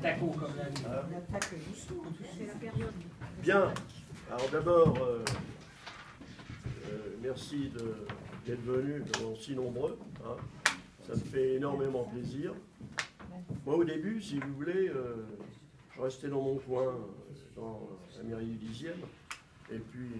Attaquons comme la nuit. C'est la période. Bien. Alors d'abord, merci d'être venus si nombreux. Hein. Ça me fait énormément plaisir. Moi, au début, si vous voulez, je restais dans mon coin, dans la mairie du 10e. Et puis,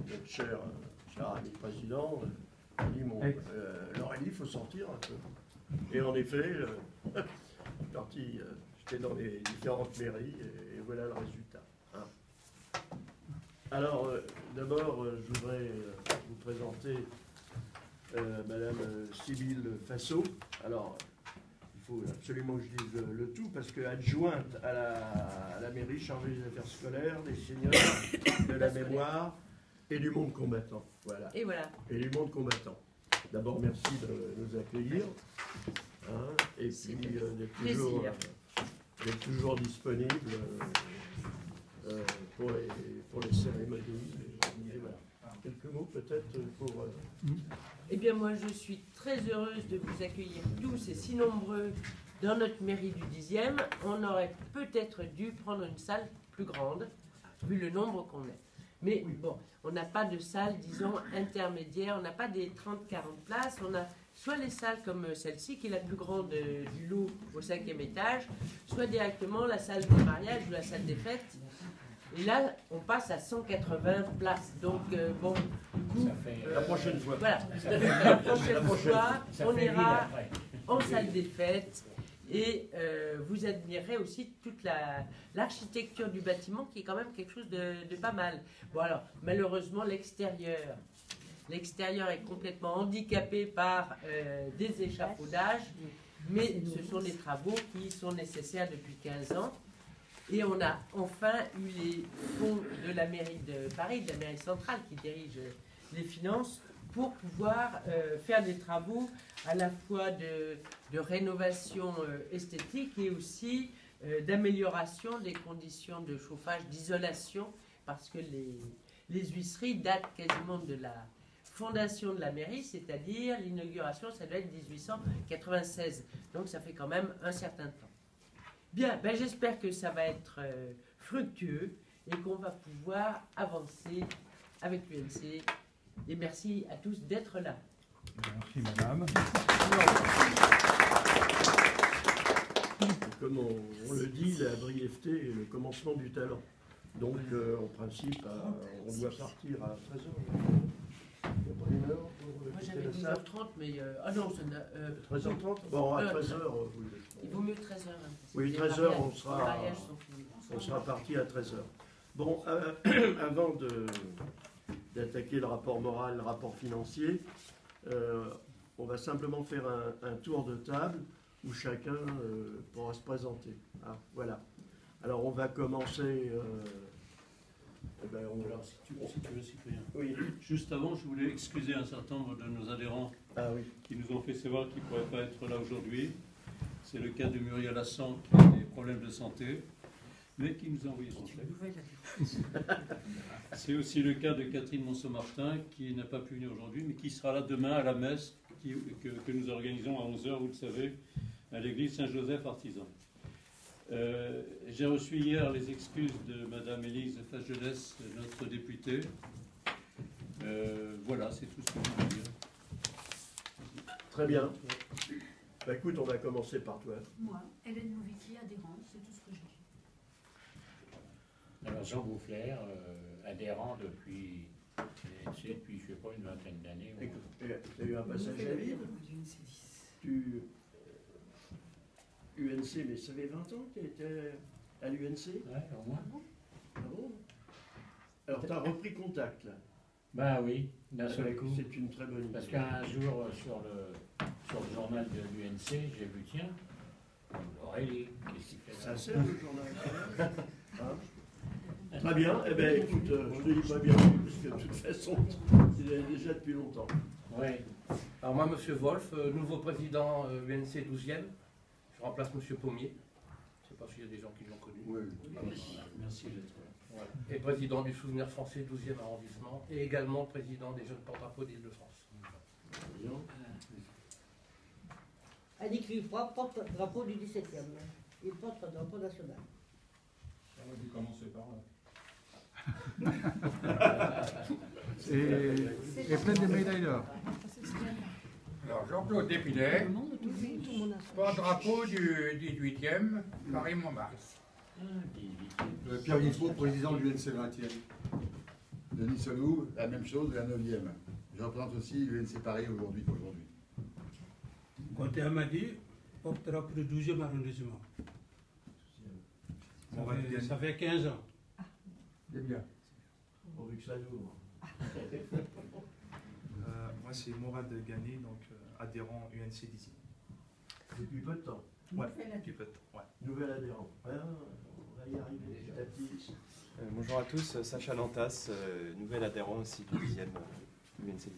notre cher ami président a dit, Laurélie, il faut sortir un peu. Et en effet, j'étais dans les différentes mairies et voilà le résultat. Hein. Alors, d'abord, je voudrais vous présenter Madame Sybille Fassot. Alors, il faut absolument que je dise le tout, parce qu'adjointe à la mairie chargée des affaires scolaires, des seniors, de la mémoire et du monde combattant. Voilà. Et voilà. Et du monde combattant. D'abord, merci de nous accueillir. Hein, et puis d'être toujours disponible pour les cérémonies. Et voilà. Quelques mots peut-être pour... Eh bien moi je suis très heureuse de vous accueillir tous et si nombreux dans notre mairie du 10e. On aurait peut-être dû prendre une salle plus grande, vu le nombre qu'on est. Mais bon, on n'a pas de salle, disons, intermédiaire, on n'a pas des 30-40 places, on a soit les salles comme celle-ci, qui est la plus grande du lot au 5e étage, soit directement la salle des mariages ou la salle des fêtes. Et là, on passe à 180 places. Donc, bon, du coup... la prochaine fois. Voilà. La prochaine fois, on ira en salle des fêtes. Et vous admirerez aussi toute l'architecture du bâtiment, qui est quand même quelque chose de pas mal. Bon, alors, malheureusement, l'extérieur est complètement handicapé par des échafaudages. Mais ce sont des travaux qui sont nécessaires depuis 15 ans. Et on a enfin eu les fonds de la mairie de Paris, de la mairie centrale qui dirige les finances, pour pouvoir faire des travaux à la fois de rénovation esthétique et aussi d'amélioration des conditions de chauffage, d'isolation, parce que les huisseries datent quasiment de la fondation de la mairie, c'est-à-dire l'inauguration, ça doit être 1896. Donc ça fait quand même un certain temps. Bien, ben j'espère que ça va être fructueux et qu'on va pouvoir avancer avec l'UNC. Et merci à tous d'être là. Merci madame. Comme on le dit, la brièveté est le commencement du talent. Donc, en principe, on doit partir à 13h. Il n'y a pas une heure pour moi j'avais 12h30, mais... ah non, c'est... 13h30 bon, à 13h, oui. Il vaut mieux 13h. Hein, oui, 13h, on sera parti à 13h. Bon, avant d'attaquer le rapport moral, le rapport financier, on va simplement faire un tour de table où chacun pourra se présenter. Ah, voilà. Alors, on va commencer... Alors, si tu veux, Cyprien. Oui. Juste avant, je voulais excuser un certain nombre de nos adhérents qui nous ont fait savoir qu'ils ne pourraient pas être là aujourd'hui. C'est le cas de Muriel Assan qui a des problèmes de santé, mais qui nous a envoyé son chèque. C'est aussi le cas de Catherine Monceau-Martin qui n'a pas pu venir aujourd'hui, mais qui sera là demain à la messe que nous organisons à 11h, vous le savez, à l'église Saint-Joseph Artisan. J'ai reçu hier les excuses de Madame Élise Fagelès, notre députée. Voilà, c'est tout ce que je veux dire. Très bien. Bah, écoute, on va commencer par toi. Moi, Hélène Mouvicki, adhérente, c'est tout ce que j'ai. Alors Jean Boufflers, adhérent depuis, je sais pas, une vingtaine d'années. Tu as eu un passage à vide. UNC, mais ça fait 20 ans que tu étais à l'UNC? Ouais, au moins. Ah bon? Alors, tu as repris contact, là? Bah oui, d'un seul coup. C'est une très bonne idée. Parce qu'un jour, sur le journal de l'UNC, j'ai vu, tiens, Aurélie, qu'est-ce qu'il fait là? Ça sert, le journal. Hein? Très bien. Eh bien, écoute, je ne te dis pas bien, parce que de toute façon, il est déjà depuis longtemps. Oui. Alors moi, Monsieur Wolf, nouveau président UNC 12e. Je remplace M. Pommier. Je ne sais pas s'il y a des gens qui l'ont connu. Oui. Merci d'être là. Voilà. Et président du Souvenir français 12e arrondissement. Et également président des jeunes porte-drapeaux d'Île-de-France. Annick Villefroy, porte-drapeau du 17e. Il porte le drapeau national. On a dû commencer par là. Et plein de médailles d'or. Alors, Jean-Claude Dépinet, Tout le monde a son. porte-drapeau du 18e, Paris-Montmartre. Pierre Guilfaux, président de l'UNC 20e. Denis Solou, la même chose, la 9e. Je représente aussi l'UNC Paris aujourd'hui. Côté Amadi, porte-drapeau du 12e arrondissement. Ça fait 15 ans. C'est bien. Pourvu que ça ouvre. Moi, c'est Mourad Gani, donc adhérent UNC d'ici. Depuis peu de temps. Ouais, depuis peu de temps. Ouais. Nouvel adhérent. Ouais, on va y arriver petit à petit. Bonjour à tous, Sacha Lantas, nouvel adhérent aussi du 10e UNC 10e.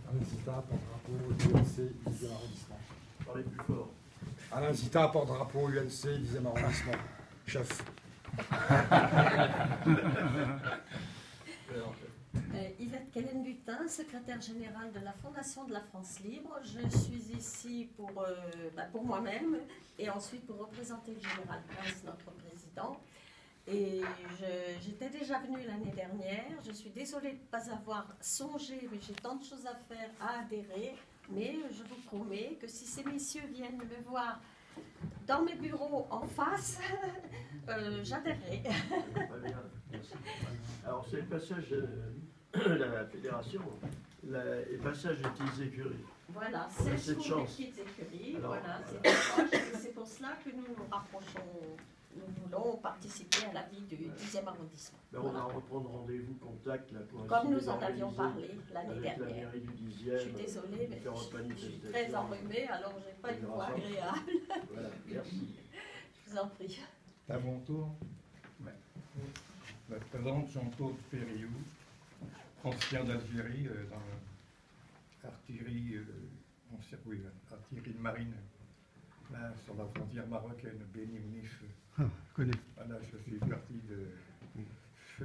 Alain Zita, porte-drapeau du UNC 10e arrondissement. Parlez plus fort. Alain Zita, porte-drapeau UNC 10e arrondissement. Chef. Yvette Kellen-Butin, secrétaire générale de la Fondation de la France Libre. Je suis ici pour moi-même et ensuite pour représenter le général Prince, notre président. Et j'étais déjà venue l'année dernière. Je suis désolée de ne pas avoir songé, mais j'ai tant de choses à faire, à adhérer. Mais je vous promets que si ces messieurs viennent me voir dans mes bureaux en face, j'adhérerai. Très bien, merci. Alors, c'est le passage de la fédération, le passage des petites écuries. Voilà, c'est cette pour les chance. petites écuries. Alors, Voilà, c'est pour cela que nous nous rapprochons. Nous voulons participer à la vie du 10e arrondissement. Ben, on va reprendre rendez-vous, contact, là, pour Comme essayer nous en avions d'organiser parlé l'année avec la dernière. mairie du 10e, Je suis désolée, mais différentes je suis manifestations. très enrhumée, alors je n'ai pas une voix agréable. Voilà, merci. Je vous en prie. C'est à mon tour. Ouais. Je me présente Jean-Claude Périou, ancien d'Algérie, dans l'artillerie, artillerie de marine, là, sur la frontière marocaine, Beni Mounif. Je connais. Voilà, je fais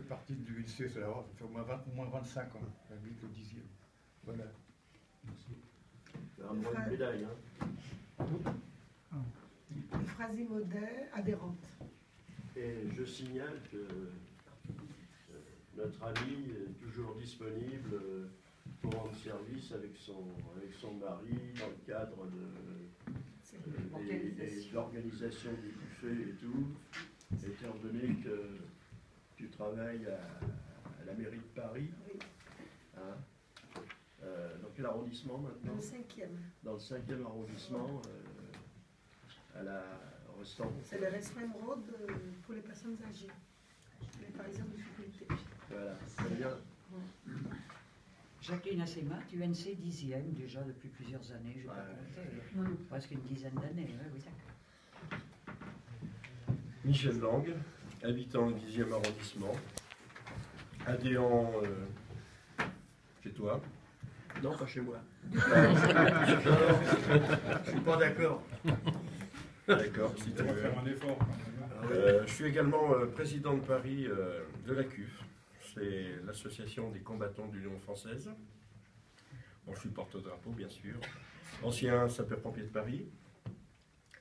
partie de l'UNC, ça fait au moins 25 ans, j'habite au 10e. Voilà. Un droit de médaille, hein. Euphrasie Maudet, adhérente. Et je signale que notre ami est toujours disponible pour rendre service avec son mari dans le cadre de l'organisation du buffet et tout, étant donné que tu travailles à la mairie de Paris. Hein, dans quel arrondissement maintenant? Dans le 5e. Dans le 5e arrondissement, à la restaurant. C'est le restaurant Road pour les personnes âgées, les Parisiens en difficulté. Voilà, très bien. Jacqueline Assemat, UNC 10e, déjà depuis plusieurs années, je ne vais pas compter, presque une dizaine d'années. Oui. Michel Lang, habitant du 10e arrondissement, adhérent chez toi. Non, pas chez moi. Je suis pas d'accord. D'accord, si tu On va veux. faire un effort. Je suis également président de Paris de la CUF. C'est l'association des combattants de l'Union française. Bon, je suis porte-drapeau, bien sûr. Ancien sapeur-pompier de Paris.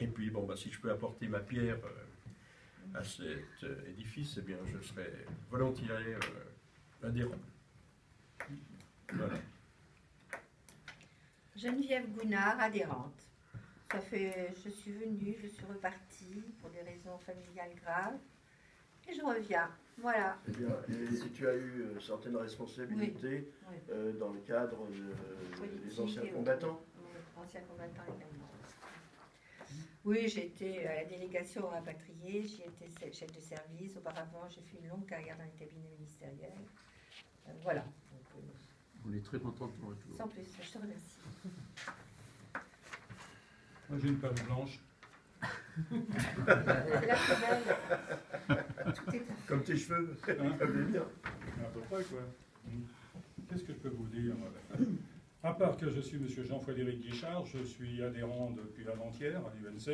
Et puis, bon, si je peux apporter ma pierre à cet édifice, eh bien, je serai volontiers adhérent. Voilà. Geneviève Gounard, adhérente. Je suis venue, je suis repartie pour des raisons familiales graves. Et je reviens. Voilà. Eh bien, et tu as eu certaines responsabilités dans le cadre des anciens combattants. Anciens combattants également. Oui, j'étais à la délégation rapatriée, j'y étais chef de service. Auparavant, j'ai fait une longue carrière dans les cabinets ministériels. Voilà. Donc, on est très contents de ton retour. Sans plus, je te remercie. Moi, j'ai une page blanche. C'est la plus belle. Tout est à fait. Comme tes cheveux. Comme les miens. À peu près, quoi. Qu'est-ce que je peux vous dire? À part que je suis M. Jean-Frédéric Guichard, je suis adhérent depuis avant-hier à l'UNC.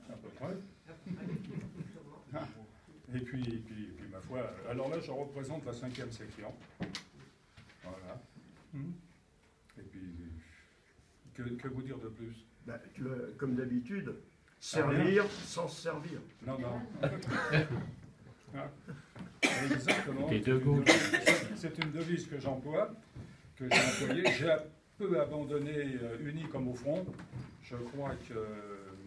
À peu près. Et puis, ma foi, alors là, je représente la 5e section. Voilà. Et puis, Que vous dire de plus? Ben, comme d'habitude, servir sans se servir. Non, non. Ah, exactement. C'est une devise que j'emploie, que j'ai employée. J'ai un peu abandonné uni comme au front. Je crois que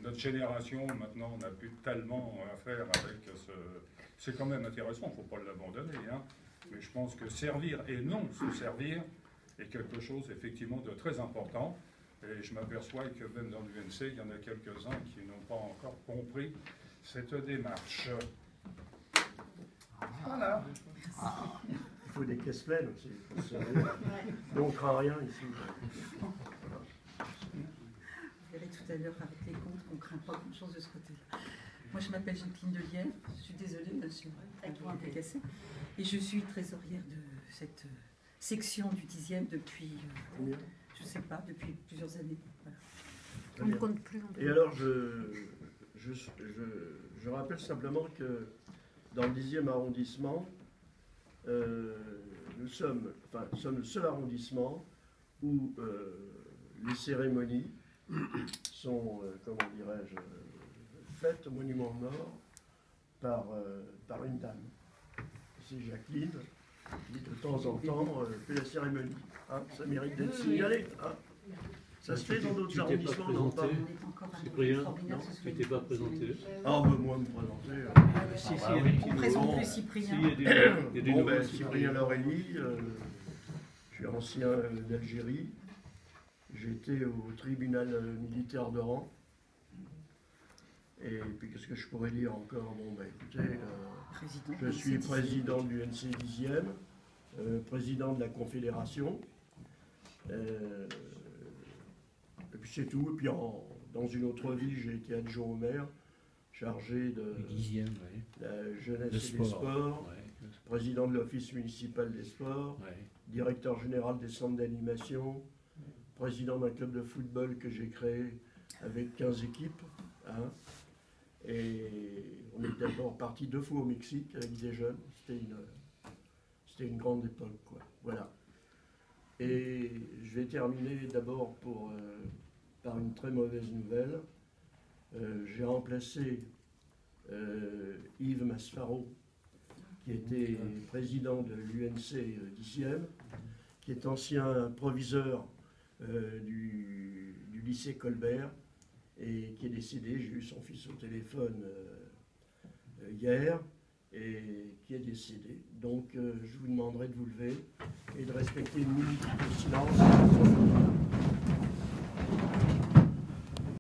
notre génération, maintenant, n'a plus tellement à faire avec ce... C'est quand même intéressant, il ne faut pas l'abandonner. Hein. Mais je pense que servir et non se servir est quelque chose, effectivement, de très important. Et je m'aperçois que même dans l'UNC, il y en a quelques-uns qui n'ont pas encore compris cette démarche. Voilà. Il faut des caisses pleines aussi. Donc on ne craint rien ici. Vous verrez tout à l'heure avec les comptes qu'on ne craint pas grand-chose de ce côté-là. Moi, je m'appelle Jacqueline Delièvre. Je suis désolée, monsieur, un peu cassé. Et je suis trésorière de cette section du 10e depuis, je ne sais pas, depuis plusieurs années. Voilà. On ne compte plus. Et alors, je rappelle simplement que dans le 10e arrondissement, nous sommes le seul arrondissement où les cérémonies sont, comment dirais-je, faites au Monument Nord par une dame. C'est Jacqueline qui, de temps en temps, fait la cérémonie. Hein, ça mérite d'être signalé. Hein. Ça se fait dans d'autres arrondissements, non pas. Cyprien, non, tu t'es pas présenté. Ah, ben moi, me présenter. Si, il y a des petits On présente plus Cyprien. Il y a des Bon, nouveaux ben, Cyprien Laurélie, je suis ancien d'Algérie. J'étais au tribunal militaire de Rang. Et puis, qu'est-ce que je pourrais dire encore? Bon, ben, écoutez, je suis président du NC 10e, président de la Confédération. Et puis c'est tout. Et puis dans une autre vie, j'ai été adjoint au maire, chargé de la jeunesse et des sports, président de l'office municipal des sports, directeur général des centres d'animation, président d'un club de football que j'ai créé avec 15 équipes. Hein. Et on est d'abord parti 2 fois au Mexique avec des jeunes. C'était une grande époque, quoi. Voilà. Et je vais terminer d'abord par une très mauvaise nouvelle. J'ai remplacé Yves Masfaro, qui était président de l'UNC 10e, qui est ancien proviseur du lycée Colbert et qui est décédé. J'ai eu son fils au téléphone hier et qui est décédé. Donc je vous demanderai de vous lever et de respecter une minute de silence.